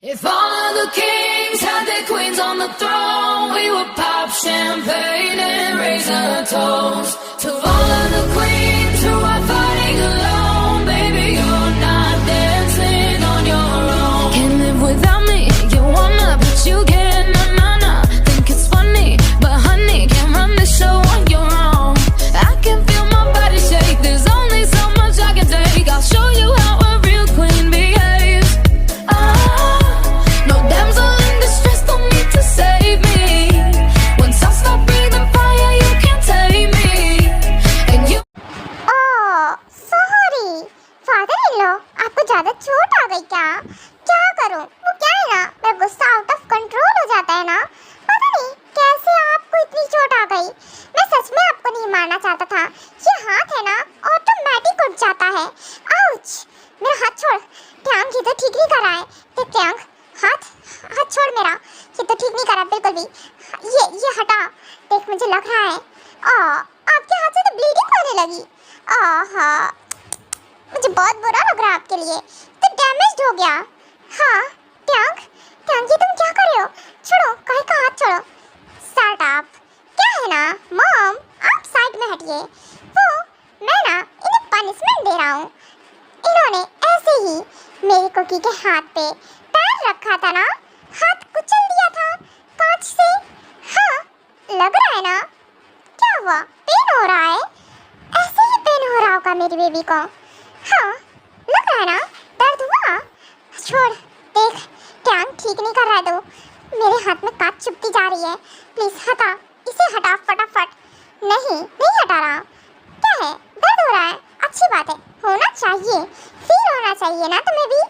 If all of the kings had their queens on the throne, we would pop champagne and raise a toast to all of the queens who are fighting alone. Baby, you're not dancing on your own. Can't live without me, you wanna, but you can't. Nah. Think it's funny, but honey, can't run the show on your own. I can feel my body shake, there's only so much I can take. I'll show you how a real queen behaves. No damsel in distress, don't need to save me. Once I stop breathing fire, you can't tame me. And you sorry father in law, आपको ज्यादा चोट आ गई क्या? क्या करूं? वो क्या है ना, मेरा गुस्सा आउट ऑफ कंट्रोल हो जाता है ना। पता नहीं कैसे आपको इतनी चोट आ गई। मैं सच में आपको नहीं मारना चाहता था। ये हाथ है ना, ऑटोमेटिक उठ जाता है। आउच! मेरा हाथ छोड़। ट्यांग, ये तो ठीक नहीं कर रहा है। देख ट्यांग, हाथ छोड़ मेरा। ये तो ठीक नहीं कर रहा बिल्कुल भी। ये हटा। देख, मुझे लग रहा है आपके हाथ से तो ब्लीडिंग होने लगी। हाँ, मुझे बहुत बुरा लग रहा है आपके लिए। तो डैमेज हो गया। हाँ ट्यांग, ये तुम क्या कर रहे हो? छोड़ो, काहे का हाथ छोड़ो। Start up. क्या है ना मॉम, आप साइड में हटिए। वो मैं ना इन्हें पनिशमेंट दे रहा हूँ। इन्होंने ऐसे ही मेरी कुकी के हाथ पे पैर रखा था ना, हाथ कुचल दिया था कांच से। हाँ, लग रहा है ना? क्या हुआ? पेन हो रहा है? ऐसे ही पेन हो रहा होगा मेरी बेबी को। हाँ, लग रहा है ना? दर्द हुआ? छोड़। देख ट्यांग, ठीक नहीं कर रहा है तू। मेरे हाथ में कांच चुभती जा रही है। प्लीज हटा, इसे हटा फटाफट। नहीं हटा रहा। क्या है? दर्द हो रहा है? अच्छी बात है, होना चाहिए, फील होना चाहिए ना तुम्हें भी।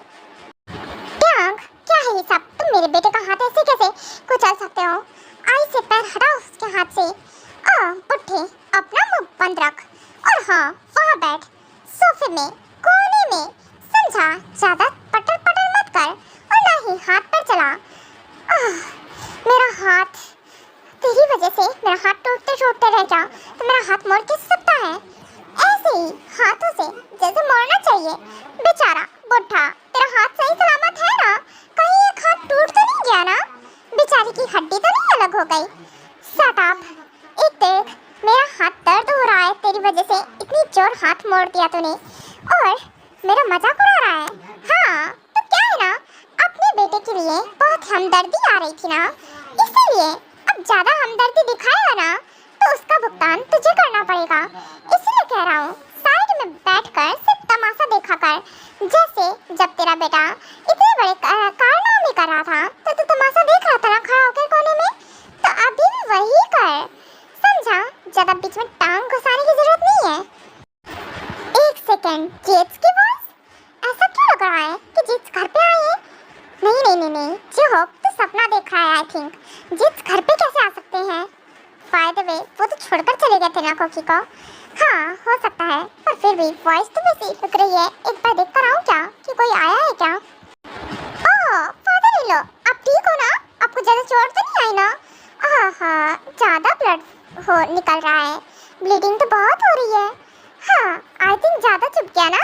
ट्यांग, क्या है ये सब? तुम मेरे बेटे का हाथ ऐसे कैसे कुचल सकते हो? आई से पैर हटाओ उसके हाथ से। पुट्ठे, अपना मुंह बंद रख। और हाँ, वहाँ बैठ सोफे में कोने में, समझा? ज्यादा पटर मत कर और ना ही हाथ पर चला। मेरा हाथ, तेरी वजह से मेरा हाथ टूटते रह गया। तो मेरा हाथ मोड़ किस सकता है? ऐसे ही हाथों से जैसे मोड़ना चाहिए। बेचारा बुढ़ा, तेरा हाथ सही सलामत है ना? कहीं एक हाथ टूट तो नहीं गया ना? बेचारी की हड्डी तो नहीं अलग हो गई? Shut up. एक देख, मेरा हाथ दर्द हो रहा है तेरी वजह से। इतनी जोर हाथ मोड़ दिया तूने और मेरा मजाक उड़ा रहा है। हाँ, तो क्या है ना, अपने बेटे के लिए बहुत हमदर्दी आ रही थी ना, इसीलिए अब ज्यादा हमदर्दी दिखाएगा ना तो उसका भुगतान तुझे करना पड़ेगा। इसलिए कह रहा हूँ, साइड में बैठकर सिर्फ तमाशा देखा कर। जैसे जब तेरा बेटा इतने बड़े कारनामे कर रहा था तो तू तमाशा देख रहा था ना खड़ा होकर कोने में, तो अभी भी वही कर, समझा? ज्यादा बीच में टांग घुसाने की जरूरत नहीं है। एक सेकंड, जेट्स की वॉइस? ऐसा क्यों लग रहा है कि जेट्स घर पे आए हैं? नहीं, जो हो, तो सपना देख रहा है आई थिंक। जेट्स घर पे कैसे आ सकते हैं? बाय द वे, वो तो छोड़कर चले गए थे ना कोकी को। हाँ, हो सकता है, पर फिर भी वॉइस तो वैसी लग रही है। एक बार देख कर आऊँ क्या कि कोई आया है क्या? फादर इन लॉ, आप ठीक हो ना? आपको ज्यादा चोट तो नहीं आई ना? ज्यादा ब्लड निकल रहा है। ब्लीडिंग तो बहुत हो रही है। हाँ, आई थिंक ज्यादा चुभ गया ना?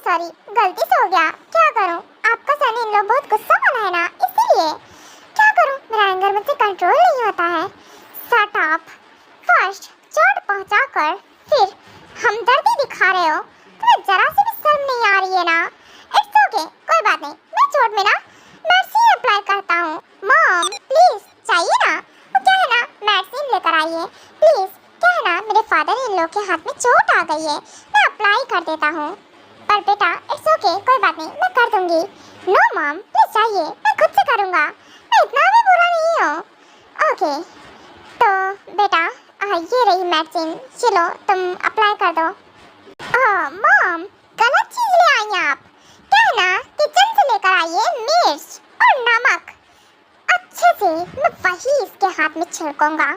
सॉरी, गलती से हो गया। क्या करूं? आपका सन इन लॉ बहुत गुस्सा वाला है ना, इसीलिए। क्या करूं, मेरा एंगर मुझसे कंट्रोल नहीं होता है। Shut up. फर्स्ट चोट पहुंचाकर फिर हमदर्दी दिखा रहे हो? तुम्हें जरा सी भी शर्म नहीं आ रही है ना? इट्स ओके, कोई बात नहीं, मैं चोट में ना मेडिसिन अप्लाई करता हूँ। मॉम प्लीज, चाहिए ना? वो क्या है ना, मेडिसिन लेकर आइए प्लीज। क्या है ना, मेरे फादर इन लॉ के हाथ में चोट आ गई है, मैं अप्लाई कर देता हूँ। पर बेटा इट्स ओके, कोई बात नहीं, मैं कर दूंगी। नो मॉम प्लीज, चाहिए, मैं खुद से करूँगा, मैं इतना भी बुरा नहीं हूँ। ओके, तो बेटा ये रही मेडिसिन, चलो तुम अप्लाई कर दो। मॉम, गलत चीज ले आई हैं आप। क्या है ना, किचन से लेकर आइए मिर्च और नमक। अच्छे से मैं वही इसके हाथ में छिड़कूंगा।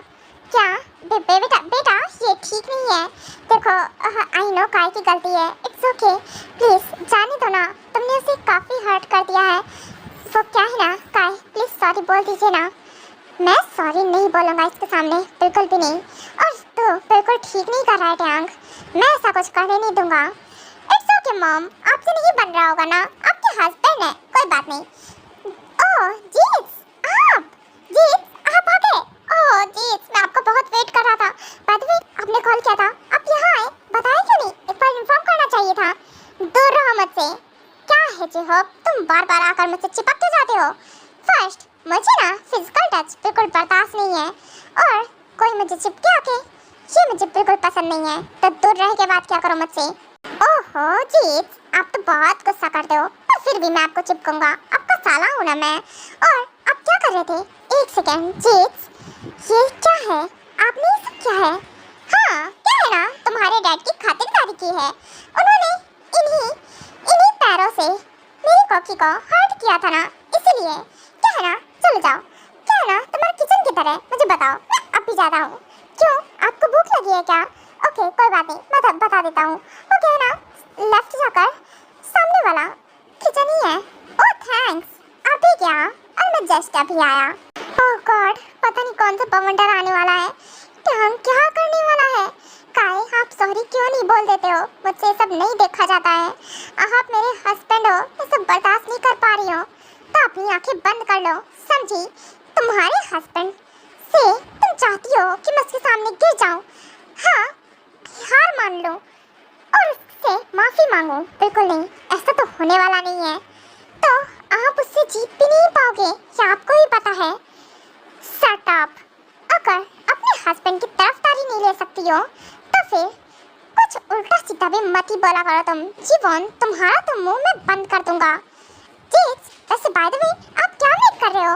क्या बेटा ये ठीक नहीं है। देखो, आई नो काय की गलती है, इट्स ओके, प्लीज जाने दो ना। तुमने उसे काफी हर्ट कर दिया है। वो क्या है ना, काय प्लीज सॉरी बोल दीजिए ना। मैं सॉरी नहीं बोलूँगा इसके सामने, बिल्कुल भी नहीं। और तू बिल्कुल ठीक नहीं कर रहा है ट्यांग, मैं ऐसा कुछ करने नहीं दूंगा। इट्स ओके मॉम, आपसे नहीं बन रहा होगा ना, आपके हस्बैंड है, कोई बात नहीं। ओह जीत आप आ गए। ओह जीत मैं आपका बहुत वेट कर रहा था। बाय द वे आपने कॉल किया था, आप यहाँ आए, बताया क्यों नहीं? एक बार इन्फॉर्म करना चाहिए था। दूर रहो मुझसे। क्या है जिहोप, तुम बार बार आकर मुझसे चिपक के जाते हो। फर्स्ट मुझे ना फिजिकल टच बिल्कुल बर्दाश्त नहीं है, और कोई मुझे चिपके आके ये मुझे बिल्कुल पसंद नहीं है। तो दूर रह के बात क्या करो मुझसे। ओहो जीत आप तो बहुत गुस्सा करते हो, पर फिर भी मैं आपको चिपकूंगा। आपका साला हूं ना मैं। और आप क्या कर रहे थे? एक सेकेंड जीत, ये क्या है? आपने ये सब क्या है? हाँ क्या है ना, तुम्हारे डैड की खातिरदारी की है। उन्होंने इन्हीं पैरों से मेरी कॉकी को हर्ट किया था ना, इसीलिए। क्या है ना, चलो जाओ। क्या है ना, तुम्हारे किचन की तरह, मुझे बताओ, मैं अब भी जाता हूँ। क्यों, आपको भूख लगी है क्या? ओके कोई बात नहीं, मैं बता देता हूँ। वो क्या है ना, लेफ्ट जाकर सामने वाला किचन ही है। ओह थैंक्स, अभी क्या? और मैं जस्ट अभी आया। ओह गॉड, पता नहीं कौन सा बवंडर आने वाला है। क्या करने वाला है? काय आप सॉरी क्यों नहीं बोल देते हो? मुझसे ये सब नहीं देखा जाता है। आप मेरे हस्बैंड हो, ये सब बर्दाश्त नहीं कर पा रही हो तो अपनी आंखें बंद कर लो, समझी? तुम्हारे हस्बैंड से तुम चाहती हो कि मैं उसके सामने गिर जाऊं? हाँ, हार मान लो और उससे माफी मांगो? बिल्कुल नहीं, ऐसा तो होने वाला नहीं है। तो आप उससे जीत भी नहीं पाओगे, ये आपको ही पता है। Shut up. अगर अपने हस्बैंड की तरफदारी नहीं ले सकती हो तो फिर कुछ उल्टा सीधा भी मत ही बोला करो तुम। जीवन तुम्हारा तो मुंह में बंद कर दूंगा। जीत वैसे बाय द वे आप क्या मेक कर रहे हो?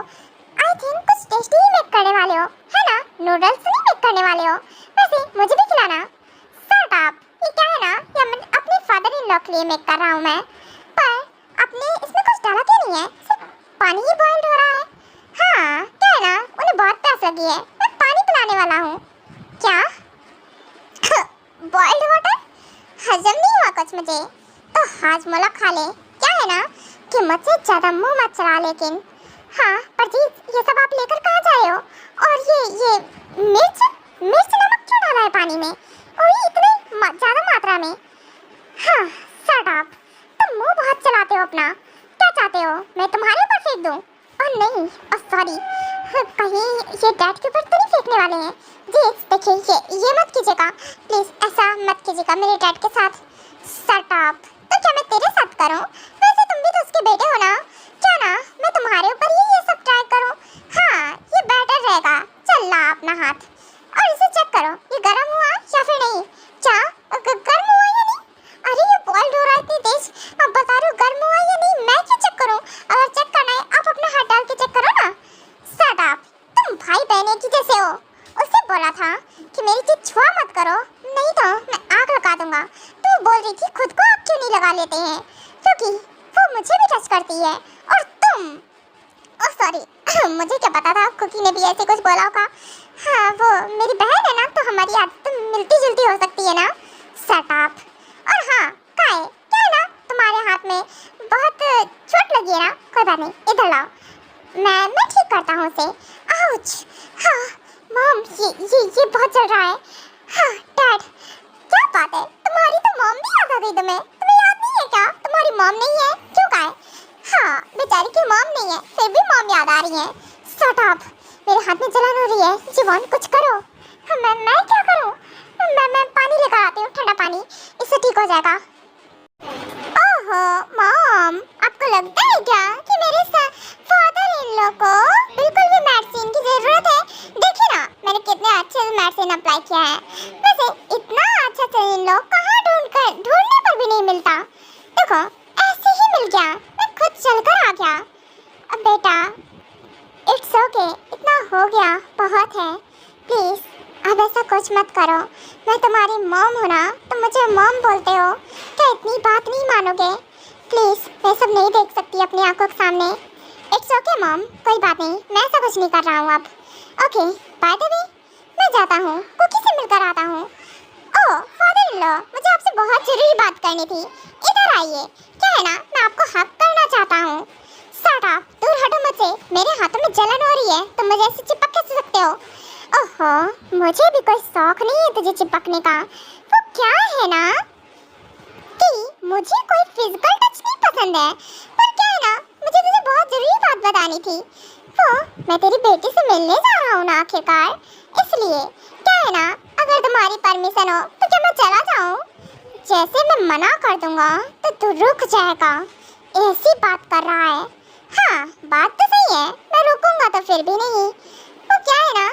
आई थिंक कुछ टेस्टी ही मेक करने वाले हो, है ना? नूडल्स नहीं मेक करने वाले हो? वैसे मुझे भी खिलाना। Shut up. ये क्या है ना, ये मैं अपने फादर इन लॉ के लिए मेक कर रहा हूँ मैं। पर आपने इसमें कुछ डाला क्यों नहीं है? सिर्फ पानी ही बॉइल्ड हो रहा है। हाँ क्या है ना, उन्हें बहुत प्यास लगी है, मैं पानी पिलाने वाला हूँ। क्या? Boiled water? हजम नहीं हुआ कुछ मुझे, तो हाजमोला खा ले। क्या है ना कि मुझसे ज़्यादा मुंह मत चला लेकिन। हाँ पर जी ये सब आप लेकर कहाँ जा रहे हो? और ये मिर्च नमक क्यों डाला है पानी में, और ये इतने ज़्यादा मात्रा में? हाँ शट अप, तुम मुंह बहुत चलाते हो अपना। क्या चाहते हो, मैं तुम्हारे ऊपर फेंक दूँ? और नहीं, सॉरी, कहीं ये डैड के ऊपर तो नहीं फेंकने वाले हैं? जी देखिए ये मत कीजिएगा प्लीज़, ऐसा मत कीजिएगा मेरे डैड के साथ। Shut up. तो क्या मैं तेरे साथ करूं? वैसे तुम भी तो उसके बेटे हो ना। क्या ना मैं तुम्हारे ऊपर ये सब ट्राई करूं? हाँ ये बेटर रहेगा। चल ला अपना हाथ और इसे चेक करो, ये गर्म हुआ या फिर नहीं? क्या गर्म हुआ या नहीं? अरे ये बॉइल्ड हो रहा है इतनी तेज, अब बता रहे हो गर्म हुआ या नहीं? मैं क्यों चेक करूं? अगर चेक करना है आप अपना हाथ डाल के चेक करो ना। शट अप, तुम भाई बहन की जैसे हो। उससे बोला था कि मेरी चीज छुआ मत करो, नहीं तो मैं आग लगा दूंगा। तू बोल रही थी खुद को आग क्यों नहीं लगा लेते हैं, क्योंकि वो मुझे भी टच करती है। और तुम, ओह सॉरी मुझे क्या पता था कुकी ने भी ऐसे कुछ बोला होगा। हाँ वो मेरी बहन है ना, तो हमारी आदत मिलती जुलती हो सकती है ना। Shut up. और हाँ काय क्या है ना, तुम्हारे हाथ में बहुत चोट लगी है ना? कोई बात नहीं, इधर लाओ, मैं ठीक करता हूँ उसे। आउच। हाँ मॉम ये बहुत जल रहा है। हाँ डैड क्या बात है, तुम्हारी तो मॉम भी याद आ गई तुम्हें याद नहीं है क्या? तुम्हारी मॉम नहीं है क्यों काय? हाँ बेचारी की मॉम नहीं है, फिर भी मॉम याद आ रही है। शट अप, मेरे हाथ में जलन हो रही है। जीवन कुछ करो। मैं क्या करूँ? मैं पानी लेकर आती हूँ, ठंडा पानी, इससे ठीक हो जाएगा। ओहो मॉम, आपको लगता है क्या कि मेरे फादर इन लॉ को बिल्कुल भी मेडिसिन की जरूरत है? देखिए ना मैंने कितने अच्छे से मेडिसिन अप्लाई किया है। वैसे इतना अच्छा से इन लॉ कहाँ ढूंढने पर भी नहीं मिलता। देखो ऐसे ही मिल गया, मैं खुद चलकर आ गया। अब बेटा इट्स ओके, इतना हो गया बहुत है, प्लीज़ अब ऐसा कुछ मत करो। मैं तुम्हारी मॉम हूँ ना, तुम मुझे मॉम बोलते हो, क्या इतनी बात नहीं मानोगे? प्लीज़ मैं सब नहीं देख सकती अपनी आंखों के सामने। इट्स ओके मॉम, कोई बात नहीं, मैं ऐसा कुछ नहीं कर रहा हूँ अब। ओके बाय द वे मैं जाता हूँ, कुकी से मिलकर आता हूँ। ओह फादर इन लॉ, मुझे आपसे बहुत ज़रूरी बात करनी थी, इधर आइए। क्या है ना, मैं आपको हक करना चाहता हूँ। शट अप, दूर हटो मुझसे, मेरे हाथों में जलन हो रही है, तुम मुझे ऐसे चिपक कैसे सकते हो? ओहो मुझे भी कोई शौक नहीं है तुझे चिपकने का। वो क्या है ना कि मुझे कोई फिजिकल टच नहीं पसंद है, पर क्या है ना मुझे तुझे बहुत जरूरी बात बतानी थी। वो मैं तेरी बेटी से मिलने जा रहा हूँ ना आखिरकार, इसलिए क्या है ना, अगर तुम्हारी परमिशन हो तो क्या मैं चला जाऊँ? जैसे मैं मना कर दूंगा तो तू रुक जाएगा, ऐसी बात कर रहा है। हाँ बात तो सही है, मैं रुकूंगा तो फिर भी नहीं। वो क्या है ना,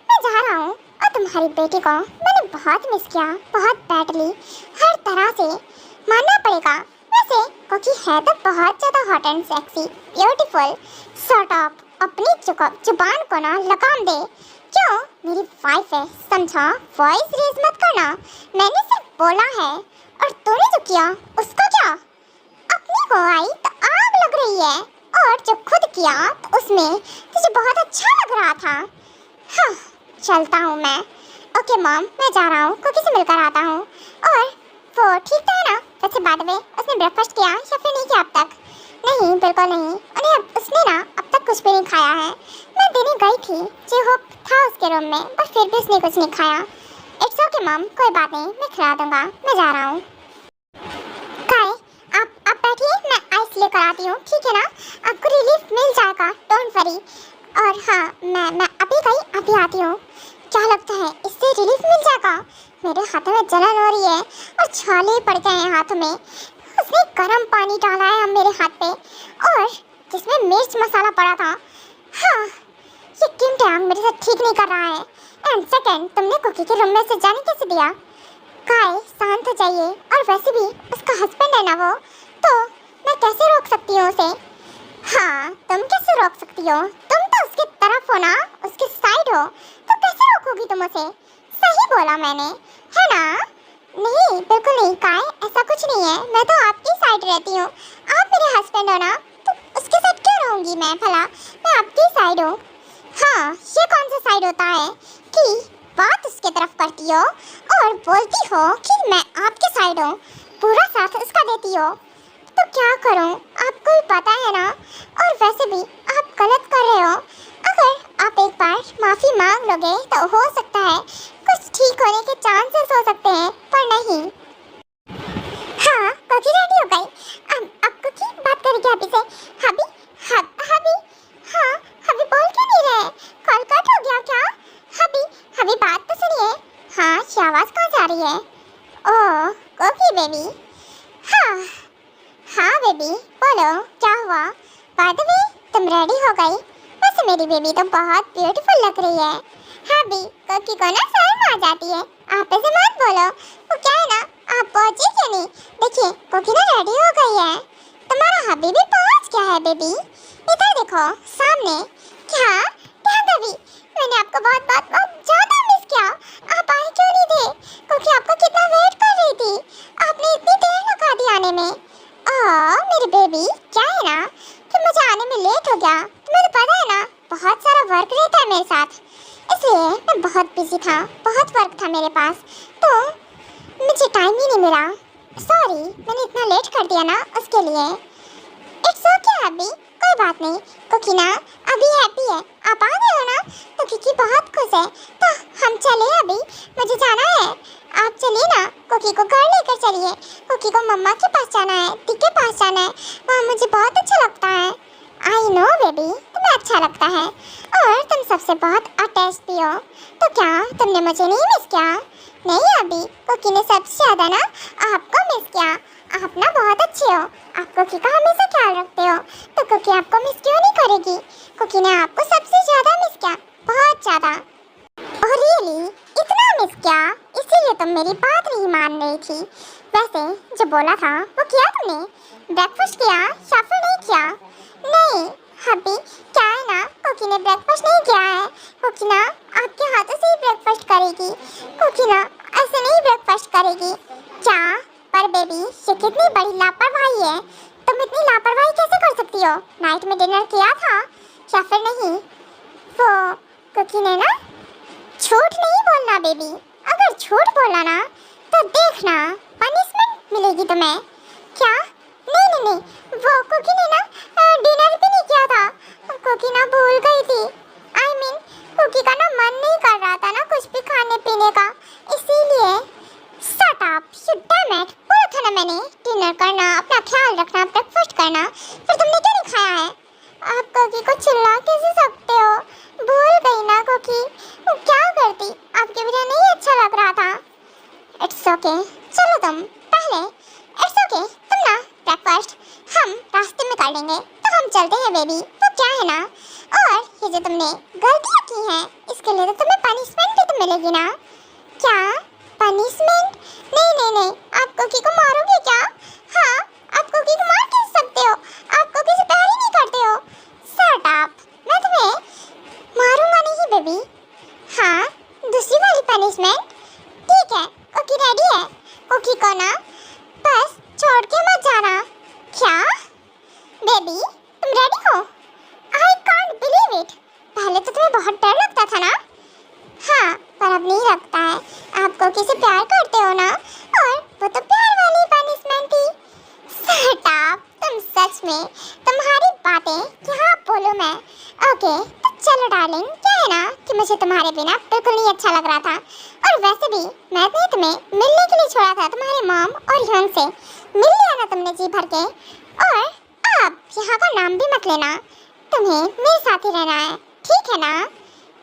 मैं जा रहा हूँ और तुम्हारी बेटी को मैंने बहुत मिस किया, बहुत बैडली, हर तरह से मानना पड़ेगा। वैसे क्योंकि है तो बहुत ज़्यादा hot and sexy, beautiful, shut up, अपनी जुबान को ना लगाम दे। क्यों, मेरी वाइफ है, समझा? वॉइस रेज मत करना, मैंने सिर्फ बोला है। और तूने जो किया उसका क्या? अपनी को आई तो आग लग रही है, और जो खुद किया तो उसमें तुझे बहुत अच्छा लग रहा था। हाँ चलता हूँ मैं। ओके मॉम, मैं जा रहा हूँ, कुकी से मिलकर आता हूँ। और वो ठीक तो है ना? वैसे बाद में उसने ब्रेकफास्ट किया या फिर नहीं किया अब तक? नहीं, बिल्कुल नहीं, उसने ना अब तक कुछ भी नहीं खाया है। मैं देने गई थी, जे होप था उसके रूम में, पर फिर भी उसने कुछ नहीं खाया। इट्स ओके मॉम, कोई बात नहीं, मैं खिला दूंगा, मैं जा रहा हूँ। काय, आप बैठिए, मैं आइस लेकर आती हूँ, ठीक है ना? आपको रिलीफ मिल जाएगा, डोंट वरी। और हाँ, मैं अभी आती हूँ। क्या लगता है इससे रिलीफ मिल जाएगा? मेरे हाथों में जलन हो रही है और छाले पड़ गए हैं हाथों में। उसने गर्म पानी डाला है मेरे हाथ पे, और जिसमें मिर्च मसाला पड़ा था। हाँ, ये किम टैंग मेरे साथ ठीक नहीं कर रहा है। एंड सेकंड, तुमने कुकी के रूम में से जाने कैसे दिया? काय, शांत हो जाइए, और वैसे भी उसका हस्बैंड है ना वो, तो मैं कैसे रोक सकती हूँ उसे? हाँ, तुम कैसे रोक सकती हो? तुम तो उसके तरफ हो ना, उसके साइड हो, तो कैसे रोकोगी तुम उसे? सही बोला मैंने, है ना? नहीं, बिल्कुल नहीं काय, ऐसा कुछ नहीं है, मैं तो आपकी साइड रहती हूँ। आप मेरे हस्बैंड हो ना, तो उसके साथ क्यों रहूँगी मैं भला? मैं आपकी साइड हूँ। हाँ, ये कौन सा साइड होता है कि बात उसके तरफ करती हो और बोलती हो कि मैं आपके साइड हूँ, पूरा साथ उसका देती हो? तो क्या करूँ, आपको भी पता है ना। और वैसे भी आप गलत कर रहे हो। अगर आप एक बार माफ़ी मांग लोगे तो हो सकता है कुछ ठीक होने के चांसेस हो सकते हैं, पर नहीं। हाँ, कुकी रेडी हो गई। अब कुकी बात करेगी अभी से। हबी, हबी, हाँ, हबी बोल क्यों नहीं रहे? कॉल कट हो गया क्या? हबी बात तो सुनिए। हाँ, ये आवाज़ कहाँ जा रही है? ओह, कुकी बेबी। हाँ बेबी, बोलो क्या हुआ? बाय द वे, तुम रेडी हो गई? वैसे मेरी बेबी तो बहुत ब्यूटीफुल लग रही है। हाँ भी, कुकी को ना शर्म आ जाती है। आप ऐसे मत बोलो, वो क्या है ना, आप पहुंची क्यों नहीं? देखिए, कुकी ना रेडी हो गई है। तुम्हारा हबी भी पहुंच गया है बेबी। इधर देखो, सामने। क्या बेबी, मैंने आपको बहुत ज़्यादा मिस किया। आप आए क्यों नहीं थे? क्योंकि आपका कितना वेट कर रही थी। आपने इतनी देर लगा दी आने में। मेरी बेबी, क्या है ना कि मुझे आने में लेट हो गया। तुम्हें तो पता है ना, बहुत सारा वर्क रहता है मेरे साथ, इसलिए मैं बहुत बिजी था, बहुत वर्क था मेरे पास, तो मुझे टाइम ही नहीं मिला। सॉरी, मैंने इतना लेट कर दिया ना, उसके लिए। इट्स ओके अभी, कोई बात नहीं। कुकी ना अभी हैप्पी है, आप आ गए हो ना, तो कुकी बहुत खुश है। तो हम चले अभी, मुझे जाना है। आप चलिए ना, कुकी को घर लेकर चलिए। कुकी को मम्मा के पास जाना है, दी के पास जाना है, वहाँ मुझे बहुत अच्छा लगता है। आई नो बेबी, तुम्हें अच्छा लगता है, और तुम सबसे बहुत अटैच भी हो। तो क्या तुमने मुझे नहीं मिस किया? नहीं अभी, कुकी ने सबसे ज़्यादा ना आपको मिस किया। आप ना बहुत अच्छे हो, आप कुकी का हमेशा ख्याल रखते हो, तो कुकी आपको मिस क्यों नहीं करेगी? कुकी ने आपको सबसे ज़्यादा मिस किया, बहुत ज़्यादा। और रियली इतना मिस किया, इसीलिए तुम मेरी बात नहीं मान रही थी। वैसे जो बोला था वो किया तुमने? ब्रेकफास्ट किया या फिर नहीं किया? नहीं हबी, क्या है ना, कुकी ने ब्रेकफास्ट नहीं किया है। कुकी ना आपके हाथों से ही ब्रेकफास्ट करेगी। कुकी ना ऐसे नहीं ब्रेकफास्ट करेगी। क्या? पर बेबी, ये कितनी बड़ी लापरवाही है। तुम इतनी लापरवाही कैसे कर सकती हो? नाइट में डिनर किया था या फिर नहीं? वो कुकी ने ना, झूठ नहीं बोलना बेबी, अगर झूठ बोला ना तो देखना पनिशमेंट मिलेगी तुम्हें। क्या? नहीं, वो कुकी ने ना डिनर भी नहीं किया था। कुकी ना भूल गई थी। आई मीन, कुकी का ना मन नहीं कर रहा था ना कुछ भी खाने पीने का, इसीलिए। Shut up, you damn it, बोला था ना मैंने डिनर करना, अपना ख्याल रखना, ब्रेकफास्ट करना, फिर तुमने क्यों नहीं खाया है। आप कुकी को चिल्ला कैसे सकते हो? भूल गई ना कुकी, वो क्या करती, आपके बिना नहीं अच्छा लग रहा था। इट्स ओके, चलो तुम पहले, इट्स ओके, तुम ना ब्रेकफास्ट हम रास्ते में कर लेंगे, तो हम चलते हैं बेबी। तो क्या है ना, और ये जो तुमने गलतियाँ की हैं इसके लिए तो तुम्हें पनिशमेंट भी तो मिलेगी ना। क्या पनिशमेंट? नहीं नहीं नहीं, आप कुकी को मारोगे क्या? हाँ, आप कुकी को मार कैसे सकते हो? आप कुकी से प्यार ही नहीं करते हो। शट अप, मैं तुम्हें मारूंगा नहीं बेबी। हाँ, दूसरी वाली पनिशमेंट ठीक है। कुकी रेडी है? कुकी को ना बस छोड़ के मत जाना। क्या बेबी, तुम रेडी हो? I can't believe it. पहले तो तुम्हें बहुत डर लगता था ना। हाँ, पर अब नहीं लगता है। आप कुकी से प्यार करते हो ना, और वो तो प्यार वाली पनिशमेंट थी। शट अप, तुम सच में, तुम्हारी बातें क्या बोलूं मैं। ओके, तो चलो डार्लिंग, क्या है ना कि मुझे तुम्हारे बिना बिल्कुल नहीं अच्छा लग रहा था, और वैसे भी मैंने तुम्हें मिलने के लिए छोड़ा था तुम्हारे मॉम और यंग से। मिल लिया ना तुमने जी भर के, और अब यहाँ का नाम भी मत लेना, तुम्हें मेरे साथ ही रहना है, ठीक है ना?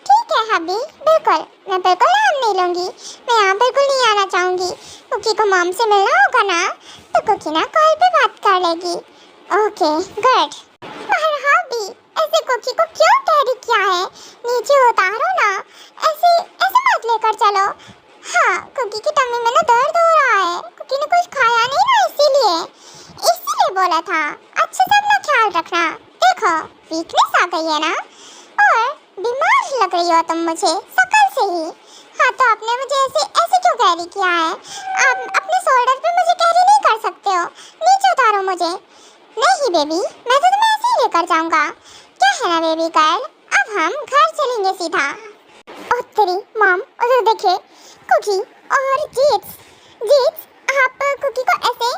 ठीक है हबी, बिल्कुल, मैं बिल्कुल नाम नहीं लूँगी। मैं यहाँ बिल्कुल नहीं आना चाहूँगी। कुकी को मॉम से मिलना होगा ना, तो कुकी ना कॉल पे बात कर लेगी। Okay good. पर हबी, ऐसे कुकी को क्यों कैरी किया है? नीचे उतारो ना, ऐसे ऐसे मत लेकर चलो। हाँ, कुकी की टम्मी में ना दर्द हो रहा है। कुकी ने कुछ खाया नहीं ना, इसीलिए बोला था। अच्छे से अपना ख्याल रखना। देखो, वीकनेस आ गई है ना, और बीमार लग रही हो तुम मुझे शकल से ही। हाँ, तो आपने मुझे ऐसे क्यों कैरी किया है? आप अपने शोल्डर पे मुझे कैरी नहीं कर सकते हो। नीचे उतारो मुझे। नहीं बेबी, मैं तो तुम्हें ऐसे ही लेकर जाऊंगा। क्या है ना बेबी गर्ल, अब हम घर चलेंगे सीधा। और तेरी मॉम, उधर देखिए, कुकी और जीट्स, आप कुकी को ऐसे,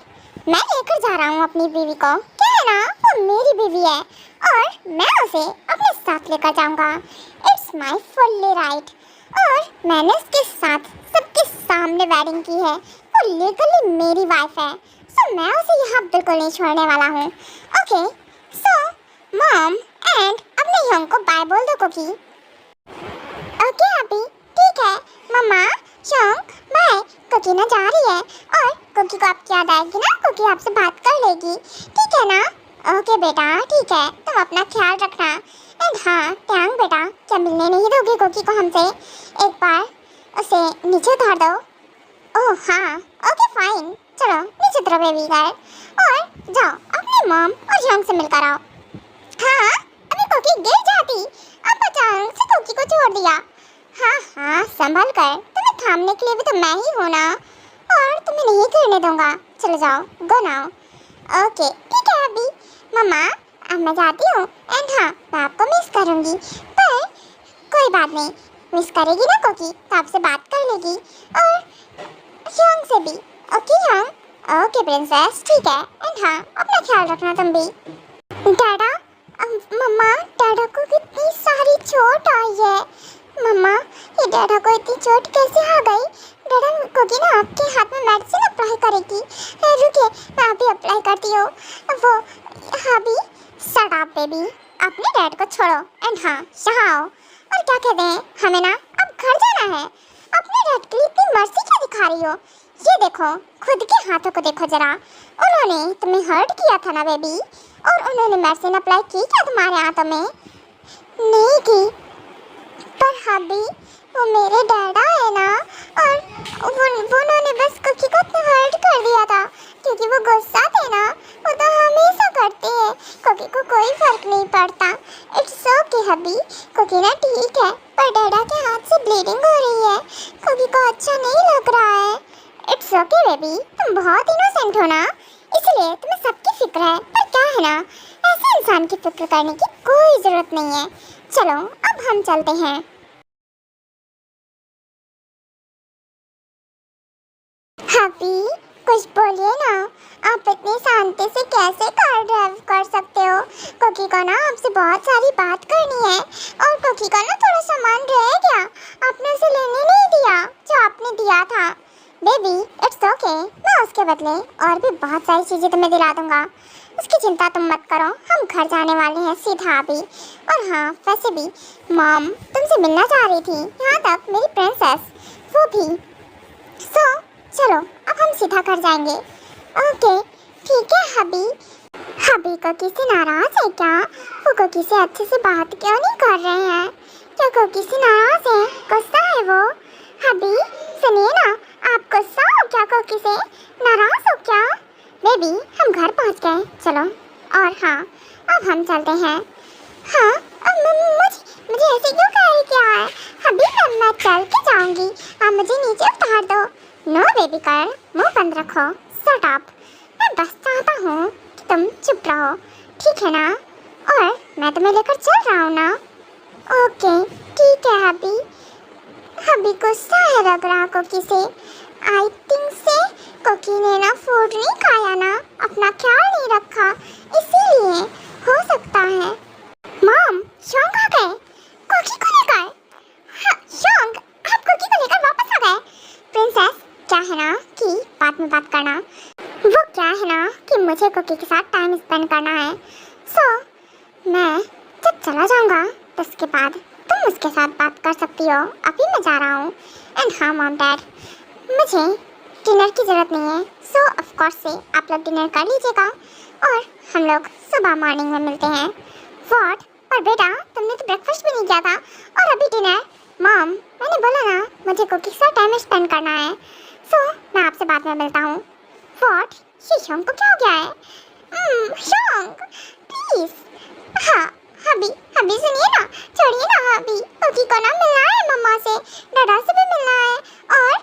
मैं लेकर जा रहा हूँ अपनी बीवी को। क्या है ना, वो मेरी बीवी है, और मैं उसे अपने साथ लेकर जाऊंगा। इट्स माय फुल्ली राइट, और मैंने उसके साथ सबके सामने वेडिंग की है। वो लीगली मेरी वाइफ है, सो मैं उसे यहाँ बिल्कुल नहीं छोड़ने वाला हूँ। ओके, सो मॉम एंड अपने यंग को बाय बोल दो कुकी। ओके अभी, ठीक है मम्मा, यंग बाय। कुकी ना जा रही है, और कुकी को आपकी याद आएगी ना, कुकी आपसे बात कर लेगी, ठीक है ना? ओके बेटा, ठीक है, तुम अपना ख्याल रखना। एंड हाँ टैंग बेटा, क्या मिलने नहीं दोगे कुकी को हमसे? एक बार उसे नीचे उतार दो। ओह हाँ, ओके फाइन, चलो नीचे उतरो बेबी गर्ल, और जाओ अपनी मॉम और यंग से मिलकर आओ। हाँ, अभी कुकी गिर जाती, अब अचानक से कुकी को छोड़ दिया। हाँ, संभल कर, तुम्हें थामने के लिए भी तो मैं ही हूँ ना, और तुम्हें नहीं गिरने दूंगा। चलो जाओ, गो नाउ। ओके ठीक है अभी, मम्मा अब मैं जाती हूँ। एंड हाँ, मैं आपको मिस करूँगी, पर कोई बात नहीं, मिस करेगी ना कुकी तो आपसे बात कर लेगी, और यंग से भी। ओके यंग, ओके प्रिंसेस, ठीक है। एंड हाँ, अपना ख्याल रखना तुम भी। डैडा, मम्मा, डैडा को कितनी सारी चोट आई है। मम्मा, ये डैडा को इतनी चोट कैसे आ गई? डैडा, कुकी ना आपके हाथ में मेडिसिन अप्लाई करेगी। रुकिए, मैं अभी अप्लाई करती हूँ। वो हबी, शट अप बेबी, अपने डैड को छोड़ो एंड हाँ यहाँ आओ। और क्या कहते हैं, हमें ना अब घर जाना है। अपने डैड के लिए इतनी मर्जी क्या दिखा रही हो? ये देखो, खुद के हाथों को देखो जरा, उन्होंने तुम्हें हर्ट किया था ना बेबी, और उन्होंने मेडिसिन अप्लाई की क्या तुम्हारे हाथों में? नहीं की, पर हबी वो मेरे डैडा है ना, और उन्होंने बस कुकी को हर्ट कर दिया था, क्योंकि वो गुस्सा थे ना, वो तो हमेशा करते हैं, कुकी को कोई फर्क नहीं पड़ता। इट्स ओके हबी, कुकी ना ठीक है, पर डैडा के हाथ से ब्लीडिंग हो रही है, कुकी को अच्छा नहीं लग रहा है। इट्स ओके बेबी, तुम बहुत इनोसेंट हो ना, इसलिए तुम्हें सबकी फिक्र है, पर क्या है ना, ऐसे इंसान की फिक्र करने की कोई ज़रूरत नहीं है। चलो अब हम चलते हैं। हबी, कुछ बोलिए ना, आप इतनी शांति से कैसे कार ड्राइव कर सकते हो? कुकी को ना आपसे बहुत सारी बात करनी है, और कुकी का ना थोड़ा सामान रह गया, आपने उसे लेने नहीं दिया जो आपने दिया था। बेबी इट्स ओके, मैं उसके बदले और भी बहुत सारी चीज़ें तुम्हें दिला दूंगा, उसकी चिंता तुम मत करो, हम घर जाने वाले हैं सीधा अभी। और हाँ, वैसे भी मॉम तुमसे मिलना चाह रही थी, यहाँ तक मेरी प्रिंसेस वो भी। सो चलो अब हम सीधा घर जाएंगे। ओके ठीक है हबी। हबी कोकी से नाराज है क्या? वो कोकी से अच्छे से बात क्यों नहीं कर रहे हैं? क्या कोकी से नाराज है? गुस्सा है वो? हबी सुनिए ना, आप गुस्सा हो क्या? कोकी से नाराज हो क्या? बेबी हम घर पहुंच गए, चलो। और हाँ अब हम चलते हैं। हाँ अब मुझे ऐसे क्यों कह रही क्या है? अभी मैं चल के जाऊंगी, आप मुझे नीचे उतार दो। नो बेबी गर्ल, मुंह बंद रखो, शट अप। मैं बस चाहता हूँ कि तुम चुप रहो, ठीक है ना? और मैं तुम्हें लेकर चल रहा हूँ ना। ओके ठीक है हबी। हबी गुस्सा है लग रहा कोकी से। आई थिंक से कोकी ने ना फूड नहीं खाया ना, अपना ख्याल नहीं रखा, इसीलिए हो सकता है। मॉम शॉन्ग आ गए कोकी को लेकर। हाँ, शॉन्ग आप कोकी को लेकर वापस आ गए। प्रिंसेस क्या है ना कि बाद में बात करना, वो क्या है ना कि मुझे कोकी के साथ टाइम स्पेंड करना है। सो मैं जब चला जाऊंगा तो उसके बाद तुम उसके साथ बात कर सकती हो, अभी मैं जा रहा हूँ। एंड हाँ मॉम डैड, मुझे डिनर की ज़रूरत नहीं है, सो ऑफ कोर्स से आप लोग डिनर कर लीजिएगा और हम लोग सुबह मॉर्निंग में मिलते हैं। व्हाट? पर बेटा तुमने तो ब्रेकफास्ट भी नहीं किया था और अभी डिनर? मॉम मैंने बोला ना मुझे कुकी के साथ टाइम स्पेंड करना है, सो मैं आपसे बाद में मिलता हूँ। व्हाट? ये शॉन्ग को क्या हो गया है? Song please. हाँ हबी हबी सुनिए ना, छोड़िए ना हबी, कुकी को ना मिलना है मम्मा से, दादा से भी मिलना है और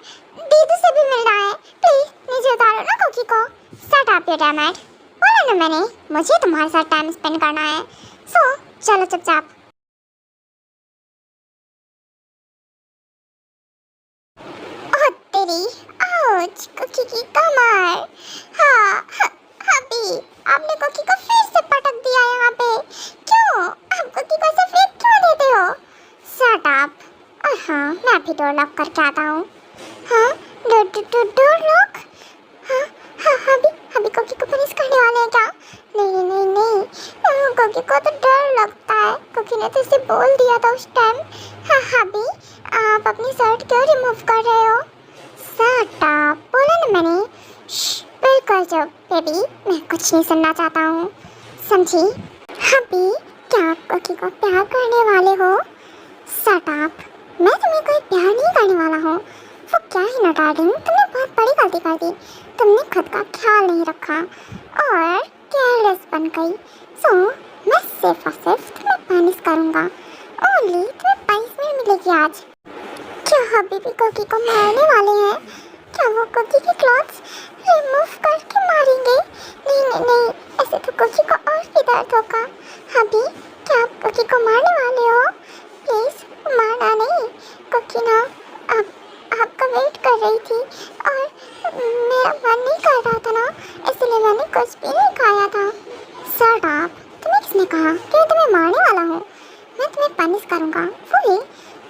दीदू से भी मिलना है। प्लीज नीचे उतारो ना कुकी को। Shut up you damn it, बोला ना मैंने मुझे तुम्हारे साथ टाइम स्पेंड करना है, सो चलो चुपचाप। ओह तेरी, आउच कुकी की कमर। हाँ हबी आपने कुकी को फिर से पटक दिया यहाँ पे, क्यों? आप कुकी को ऐसे फेंक क्यों देते हो? Shut up. और हाँ मैं अभी डोर लॉक करके आता हूँ। हाँ डोर लॉक? हाँ हाँ हबी कुकी को पनिश करने वाले हैं क्या? नहीं नहीं नहीं, कुकी को तो डर लगता है, कुकी ने तो इसे बोल दिया था उस टाइम। हाँ हबी आप अपनी शर्ट क्यों रिमूव कर रहे हो? शट अप, बोला ना मैंने। बिल्कुल चुप बेबी, मैं कुछ नहीं सुनना चाहता हूँ, समझी? हबी क्या आप कुकी को प्यार करने वाले हो? शट अप, मैं तुम्हें कोई प्यार नहीं करने वाला हूँ। वो क्या है ना डार्लिंग, तुमने बहुत बड़ी गलती कर दी, तुमने खुद का ख्याल नहीं रखा और केयरलेस बन गई। सो मैं सिर्फ और सिर्फ तुम्हें पनिश करूँगा, ओनली तुम्हें पनिशमेंट मिलेगी आज। क्या हबी भी कुकी को मारने वाले हैं? क्या वो कुकी की क्लॉथ्स रिमूव करके मारेंगे? नहीं नहीं नहीं, ऐसे तो कुकी को और भी दर्द होगा। हबी क्या आप कुकी को मारने वाले हो? प्लीज़ मारना नहीं, कुकी ना आपका वेट कर रही थी और मेरा मन नहीं कर रहा था ना, इसलिए मैंने कुछ भी नहीं खाया था। शट अप, तुम्हें किसने कहा कि मैं तुम्हें मारने वाला हूँ? मैं तुम्हें पनिश करूँगा, वो भी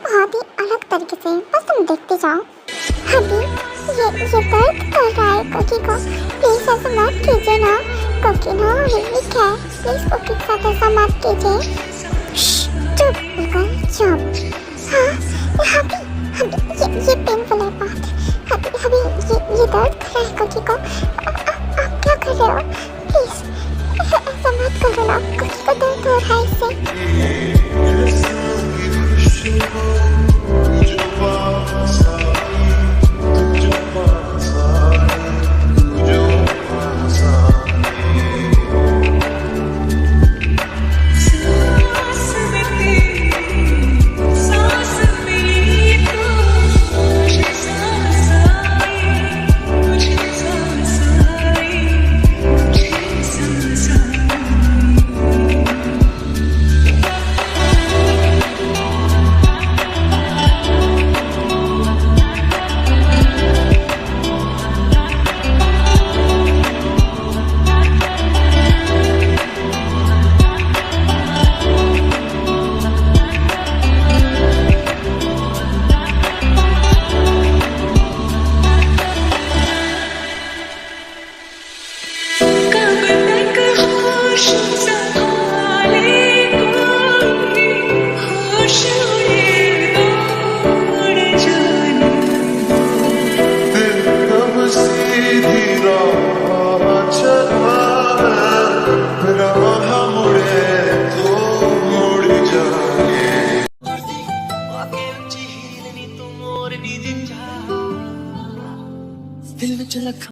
बहुत ही अलग तरीके से, बस तुम देखते जाओ। हबी ये दर्द कर रहा है कुकी को, प्लीज़ ऐसा मत कीजिए ना, कुकी ना वीक है, प्लीज़ कुकी के साथ ऐसा मत कीजिए। चुप बिल्कुल चुप। हाँ हबी ये पेनफुल है।